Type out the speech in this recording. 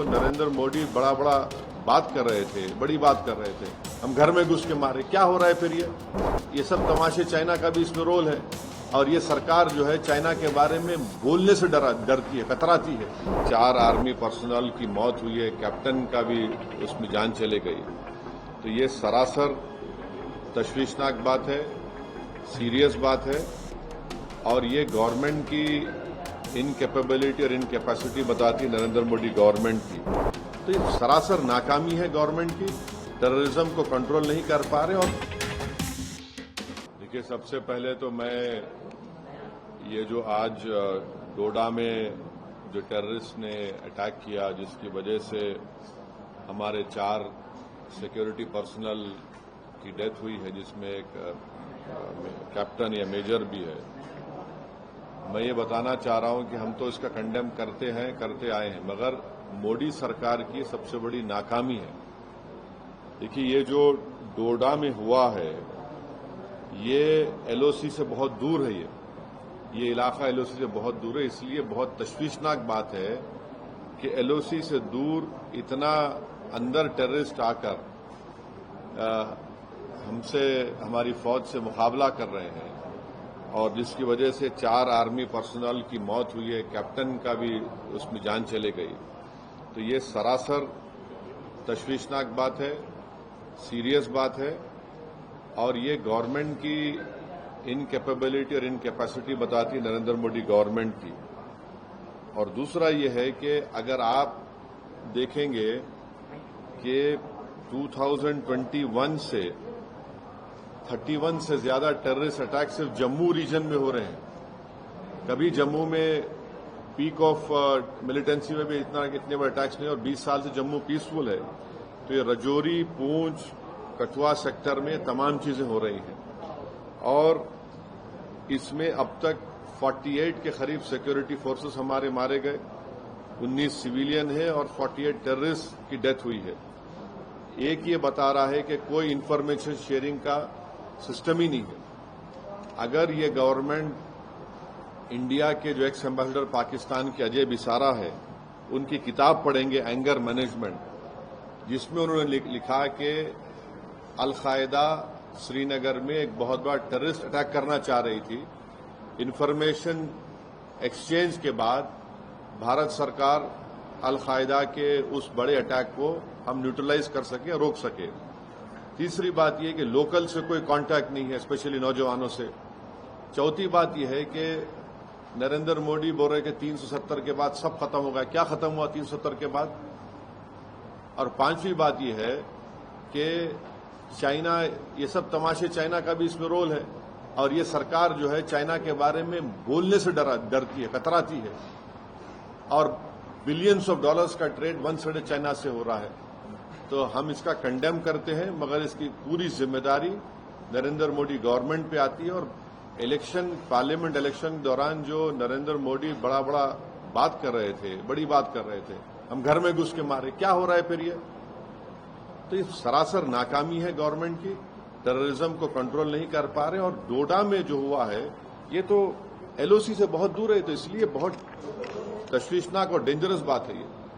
नरेंद्र मोदी बड़ा बात कर रहे थे, बड़ी बात कर रहे थे, हम घर में घुस के मारे, क्या हो रहा है फिर ये सब तमाशे, चाइना का भी इसमें रोल है। और ये सरकार जो है चाइना के बारे में बोलने से डरती है, कतराती है। 4 आर्मी पर्सनल की मौत हुई है, कैप्टन का भी उसमें जान चले गई। तो ये सरासर तशवीशनाक बात है, सीरियस बात है, और ये गवर्नमेंट की इनकैपेबिलिटी और इनकैपेसिटी बताती है नरेंद्र मोदी गवर्नमेंट की। तो ये सरासर नाकामी है गवर्नमेंट की, टेररिज्म को कंट्रोल नहीं कर पा रहे। और देखिए, सबसे पहले तो मैं ये जो आज डोडा में जो टेररिस्ट ने अटैक किया, जिसकी वजह से हमारे 4 सिक्योरिटी पर्सनल की डेथ हुई है, जिसमें एक कैप्टन या मेजर भी है, मैं ये बताना चाह रहा हूं कि हम तो इसका कंडेम करते आए हैं, मगर मोदी सरकार की सबसे बड़ी नाकामी है। देखिए, ये जो डोडा में हुआ है, ये एलओसी से बहुत दूर है। ये इलाका एलओसी से बहुत दूर है, इसलिए बहुत तशवीशनाक बात है कि एलओसी से दूर इतना अंदर टेररिस्ट आकर हमसे, हमारी फौज से मुकाबला कर रहे हैं, और जिसकी वजह से 4 आर्मी पर्सनल की मौत हुई है, कैप्टन का भी उसमें जान चले गई। तो ये सरासर तशवीशनाक बात है, सीरियस बात है, और ये गवर्नमेंट की इनकैपेबिलिटी और इनकैपेसिटी बताती है नरेंद्र मोदी गवर्नमेंट की। और दूसरा ये है कि अगर आप देखेंगे कि 2021 से 31 से ज्यादा टेररिस्ट अटैक सिर्फ जम्मू रीजन में हो रहे हैं। कभी जम्मू में पीक ऑफ मिलिटेंसी में भी इतने बड़े अटैक्स नहीं, और 20 साल से जम्मू पीसफुल है। तो ये रजौरी, पूंछ, कठुआ सेक्टर में तमाम चीजें हो रही हैं, और इसमें अब तक 48 के करीब सिक्योरिटी फोर्सेस हमारे मारे गए, 19 सिविलियन है, और 48 टेररिस्ट की डेथ हुई है। एक ये बता रहा है कि कोई इंफॉर्मेशन शेयरिंग का सिस्टम ही नहीं है। अगर ये गवर्नमेंट इंडिया के जो एक्स एम्बेसडर पाकिस्तान के अजय बिसारा है, उनकी किताब पढ़ेंगे एंगर मैनेजमेंट, जिसमें उन्होंने लिखा कि अल-कायदा श्रीनगर में एक बहुत बड़ा टेररिस्ट अटैक करना चाह रही थी। इंफॉर्मेशन एक्सचेंज के बाद भारत सरकार अल-कायदा के उस बड़े अटैक को हम न्यूट्रलाइज कर सके, रोक सके। तीसरी बात यह कि लोकल से कोई कांटेक्ट नहीं है, स्पेशली नौजवानों से। चौथी बात यह है कि नरेंद्र मोदी बोल रहे कि 370 के बाद सब खत्म होगा। क्या खत्म हुआ 370 के बाद? और पांचवी बात यह है कि चाइना, ये सब तमाशे, चाइना का भी इसमें रोल है, और ये सरकार जो है चाइना के बारे में बोलने से डरती है, कतराती है, और बिलियंस ऑफ डॉलर्स का ट्रेड वन साइड चाइना से हो रहा है। तो हम इसका कंडेम करते हैं, मगर इसकी पूरी जिम्मेदारी नरेंद्र मोदी गवर्नमेंट पे आती है। और पार्लियामेंट इलेक्शन के दौरान जो नरेंद्र मोदी बड़ा बात कर रहे थे, बड़ी बात कर रहे थे, हम घर में घुस के मारे, क्या हो रहा है फिर ये? तो ये सरासर नाकामी है गवर्नमेंट की, टेररिज्म को कंट्रोल नहीं कर पा रहे। और डोडा में जो हुआ है, ये तो एलओसी से बहुत दूर है, तो इसलिए बहुत तशवीशनाक और डेंजरस बात है ये।